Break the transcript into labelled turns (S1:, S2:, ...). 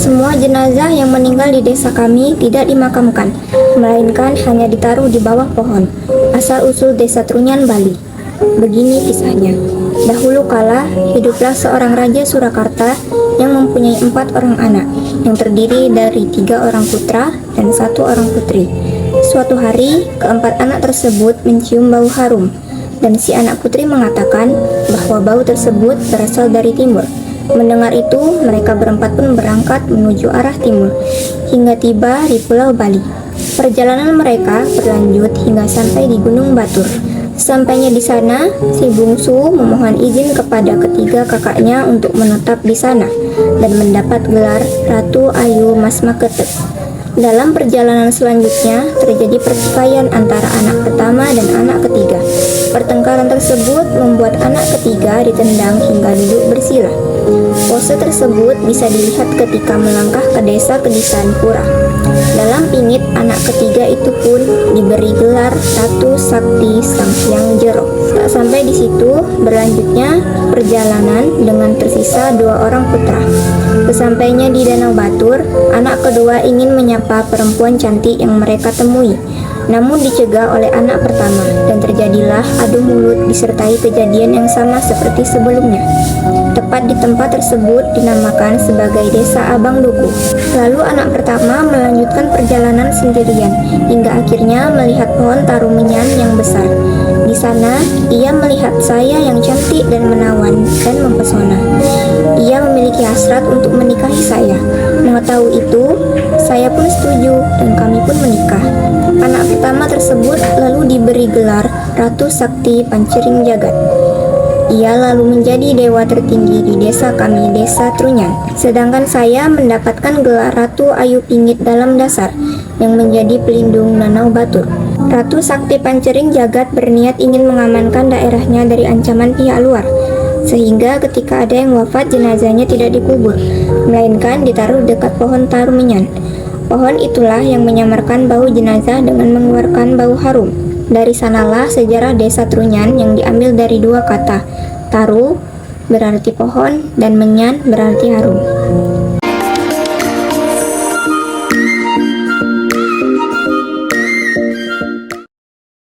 S1: Semua jenazah yang meninggal di desa kami tidak dimakamkan, melainkan hanya ditaruh di bawah pohon. Asal-usul desa Trunyan, Bali. Begini kisahnya. Dahulu kala, hiduplah seorang raja Surakarta yang mempunyai 4 orang anak, yang terdiri dari 3 orang putra dan 1 orang putri. Suatu hari, keempat anak tersebut mencium bau harum, dan si anak putri mengatakan bahwa bau tersebut berasal dari timur. Mendengar itu, mereka berempat pun berangkat menuju arah timur, hingga tiba di Pulau Bali. Perjalanan mereka berlanjut hingga sampai di Gunung Batur. Sampainya di sana, si bungsu memohon izin kepada ketiga kakaknya untuk menetap di sana dan mendapat gelar Ratu Ayu Mas Makete. Dalam perjalanan selanjutnya, terjadi pertikaian antara anak pertama dan anak ketiga. Pertengkaran tersebut membuat anak ketiga ditendang hingga duduk bersila. Pose tersebut bisa dilihat ketika melangkah ke desa Kedisaan Pura. Dalam pingit, anak ketiga itu pun diberi gelar Ratu Sakti Sang Hyang Jero. Tak sampai di situ, berlanjutnya perjalanan dengan tersisa 2 orang putra. Sesampainya di Danau Batur, anak kedua ingin menyapa perempuan cantik yang mereka temui, namun dicegah oleh anak pertama, dan terjadilah adu mulut disertai kejadian yang sama seperti sebelumnya. Tepat di tempat tersebut dinamakan sebagai Desa Abang Duku. Lalu anak pertama melanjutkan perjalanan sendirian, hingga akhirnya melihat pohon tarumenyan yang besar. Di sana, ia melihat saya yang cantik dan menawan dan mempesona. Ia memiliki hasrat untuk menikahi saya. Mengetahui itu, saya pun setuju dan kami pun menikah. Anak pertama tersebut lalu diberi gelar Ratu Sakti Pancering Jagat. Ia lalu menjadi dewa tertinggi di desa kami, Desa Trunyan. Sedangkan saya mendapatkan gelar Ratu Ayu Pingit Dalam Dasar yang menjadi pelindung Danau Batur. Ratu Sakti Pancering Jagat berniat ingin mengamankan daerahnya dari ancaman pihak luar, sehingga ketika ada yang wafat jenazahnya tidak dikubur, melainkan ditaruh dekat pohon tarumenyan. Pohon itulah yang menyamarkan bau jenazah dengan mengeluarkan bau harum. Dari sanalah sejarah Desa Trunyan yang diambil dari 2 kata, taru berarti pohon dan menyan berarti harum.